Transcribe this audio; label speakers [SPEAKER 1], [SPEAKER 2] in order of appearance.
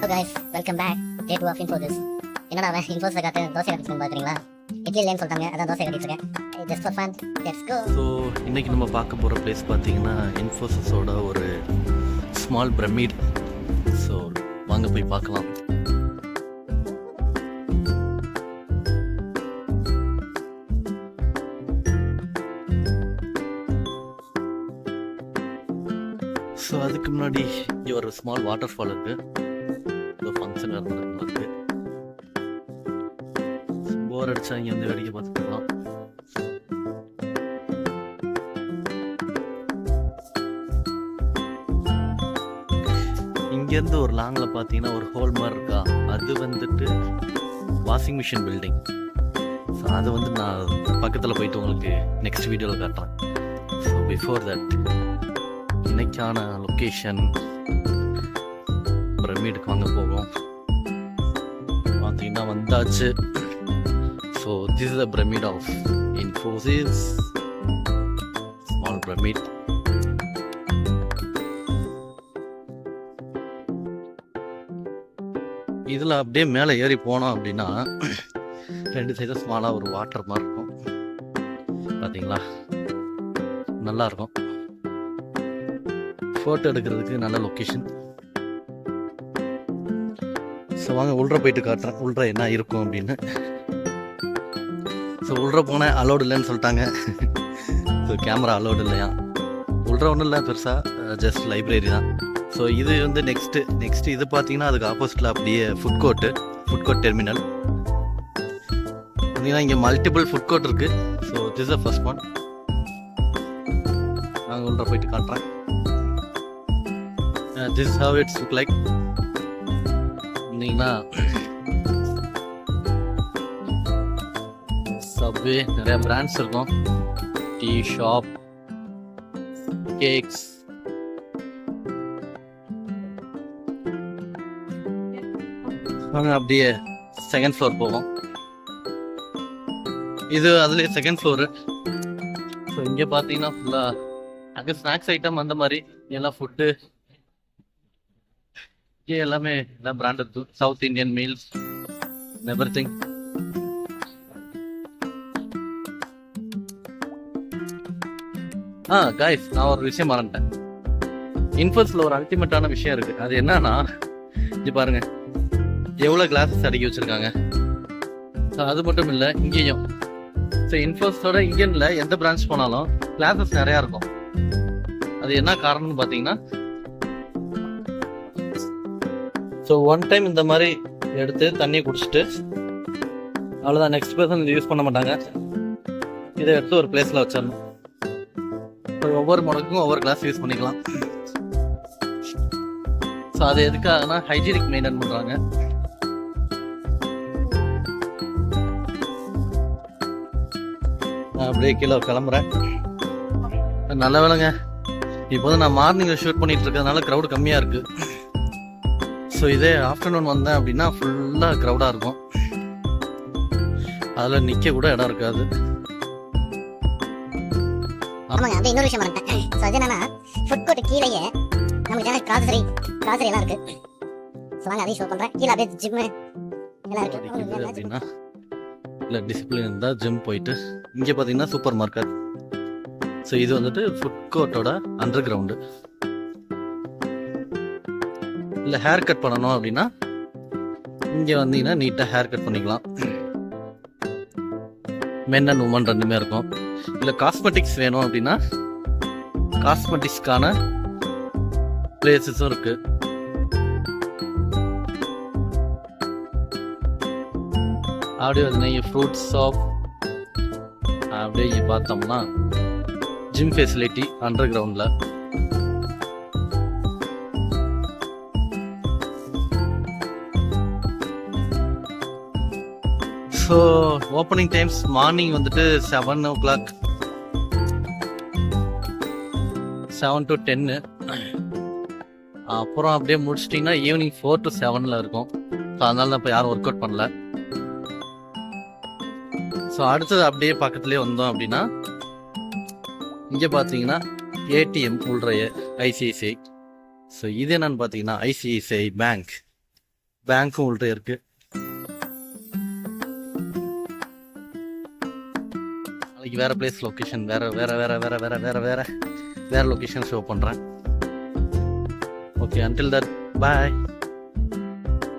[SPEAKER 1] Hello guys, welcome back. Day 2 of Infosys. என்னடா அவன் இன்ஃபோசிஸை காத்து தோசை கட்டிட்டு பார்க்குறீங்களா? இட்லி இல்லைன்னு சொல்லிட்டாங்க, அதான் தோசை கட்டிட்டு இருக்கேன். Just for fun, let's go.
[SPEAKER 2] So இன்றைக்கி நம்ம பார்க்க போகிற பிளேஸ் பார்த்தீங்கன்னா இன்ஃபோசிஸோட ஒரு ஸ்மால் பிரமிட். ஸோ வாங்க போய் பார்க்கலாம். ஸோ அதுக்கு முன்னாடி இங்கே ஒரு ஸ்மால் வாட்டர் ஃபால் இருக்குது. இப்போ ஃபங்க்ஷன் நடந்துருக்கு. போர் அடிச்சா இங்கே வந்து வேடிக்கை பார்த்துக்கலாம். இங்கேருந்து ஒரு லாங்கில் பார்த்தீங்கன்னா ஒரு ஹோல் மாதிரி இருக்கா, அது வந்துட்டு வாஷிங் மிஷின் பில்டிங். ஸோ அது வந்து நான் பக்கத்தில் போயிட்டு உங்களுக்கு நெக்ஸ்ட் வீடியோவில் காட்டுறேன். ஸோ பிஃபோர் தட் இன்னைக்கான லொக்கேஷன் பிரமிடுக்கு வாங்க போவோம். பார்த்தீங்கன்னா வந்தாச்சு. So this is the pyramid of Infosys, small pyramid. இதில் அப்படியே மேலே ஏறி போனோம் அப்படின்னா ரெண்டு சைடும் ஸ்மாலாக ஒரு வாட்டர் மாதிரி இருக்கும். பார்த்தீங்களா, நல்லா இருக்கும். ஃபோட்டோ எடுக்கிறதுக்கு நல்ல லொக்கேஷன். ஸோ வாங்க உள்ற போயிட்டு காட்டுறேன் உள்ற என்ன இருக்கும் அப்படின்னு. ஸோ உள்ற போனேன், அலோடு இல்லைன்னு சொல்லிட்டாங்க. ஸோ கேமரா அலோடு இல்லையா. உள்ற ஒன்றும் இல்லை பெருசாக, ஜஸ்ட் லைப்ரரி தான். ஸோ இது வந்து நெக்ஸ்ட்டு இது பார்த்தீங்கன்னா அதுக்கு ஆப்போசிட்டில் அப்படியே ஃபுட் கோர்ட் டெர்மினல். பார்த்தீங்கன்னா இங்கே மல்டிபிள் ஃபுட் கோர்ட் இருக்குது. So this is first one. நாங்கள் உள்ற போயிட்டு காட்டுறேன். This is how it's look like. நீங்களா சப்வே நிறைய பிராண்ட்ஸ் இருக்கும். Tea shop, cakes. அப்படியே செகண்ட் ஃப்ளோர் போவோம். இது அதுலேயே செகண்ட் ஃப்ளோரு. ஸோ இங்கே பார்த்தீங்கன்னா ஃபுல்லாக அங்கே ஸ்நாக்ஸ் ஐட்டம் அந்த மாதிரி எல்லாம் ஃபுட்டு எல்லாமே எல்லாம் பிராண்ட் இருக்கு. South Indian meals, everything. Guys, நான் ஒரு விஷயம் மறந்துட்டேன். இன்ஃபோசிஸ்ல ஒரு அல்டிமேட்டான விஷயம் இருக்கு. அது என்னன்னா, இது பாருங்க எவ்வளவு கிளாஸஸ் அடுக்கி வச்சிருக்காங்க. அது மட்டும் இல்லை, இங்கேயும். ஸோ இன்ஃபோசிஸோட இந்தியன்ல எந்த பிரான்ச் போனாலும் கிளாஸஸ் நிறையா இருக்கும். அது என்ன காரணம்னு பார்த்தீங்கன்னா, ஸோ ஒன் டைம் இந்த மாதிரி எடுத்து தண்ணி குடிச்சிட்டு அவ்வளோதான், நெக்ஸ்ட் பர்சன் இது யூஸ் பண்ண மாட்டாங்க. இதை எடுத்து ஒரு பிளேஸில் வச்சிடணும். ஒவ்வொரு முறைக்கும் ஒவ்வொரு கிளாஸ் யூஸ் பண்ணிக்கலாம். ஸோ அது எதுக்காகனா ஹைஜீனிக் மெயின்டைன் பண்ணுறாங்க. நான் அப்படியே கீழே கிளம்புறேன். நல்ல வேலைங்க, இப்போ வந்து நான் மார்னிங்கில் ஷூட் பண்ணிட்டு இருக்கிறதுனால க்ரௌடு கம்மியாக இருக்குது. ஸோ இதே ஆஃப்டர்நூன் வந்தேன் அப்படின்னா ஃபுல்லாக க்ரௌடாக இருக்கும். அதில் நிற்க கூட இடம் இருக்காது.
[SPEAKER 1] ஆமாங்க, அப்படியே இன்னொரு விஷயம் மறந்துட்டேன். ஸோ அது என்னன்னா, ஃபுட் கோர்ட் கீழேயே நமக்கு கிராசரி எல்லாம் இருக்கு. ஸோ வாங்க அதையும் ஷோ பண்ணுறேன். கீழே அப்படியே ஜிம்மு எல்லாம் இருக்கு
[SPEAKER 2] அப்படின்னா. இல்லை டிசிப்ளின் இருந்தால் ஜிம் போயிட்டு. இங்கே பார்த்தீங்கன்னா சூப்பர் மார்க்கெட். ஸோ இது வந்துட்டு ஃபுட் கோர்ட்டோட அண்டர் கிரவுண்டு. இல்லை ஹேர் கட் பண்ணணும் அப்படின்னா இங்கே வந்தீங்கன்னா நீட்டாக ஹேர் கட் பண்ணிக்கலாம். மென் அண்ட் உமன் ரெண்டுமே இருக்கும். இல்லை காஸ்மெட்டிக்ஸ் வேணும் அப்படின்னா காஸ்மெட்டிக்ஸ்க்கான பிளேசஸும் இருக்கு. அப்படியே வந்து ஃப்ரூட் ஷாப். அப்படியே பார்த்தோம்னா ஜிம் ஃபெசிலிட்டி அண்டர் கிரவுண்டில். ஸோ ஓப்பனிங் டைம்ஸ் மார்னிங் வந்துட்டு 7 o'clock, 7 to 10. அப்புறம் அப்படியே முடிச்சிட்டிங்கன்னா ஈவினிங் 4 to 7 இருக்கும். ஸோ அதனால தான் இப்போ யாரும் ஒர்க் அவுட் பண்ணல. ஸோ அடுத்தது அப்படியே பக்கத்துலேயே வந்தோம் அப்படின்னா இங்கே பார்த்தீங்கன்னா ஏடிஎம் உள்றைய ஐசிஐசிஐ. ஸோ இது என்னன்னு பார்த்தீங்கன்னா ஐசிஐசிஐ பேங்க். பேங்க்கும் உள்ட்ட இருக்கு. நாளைக்கு வேற பிளேஸ் லொகேஷன் வேற லொகேஷன் ஷோ பண்றேன். Okay, until that, bye.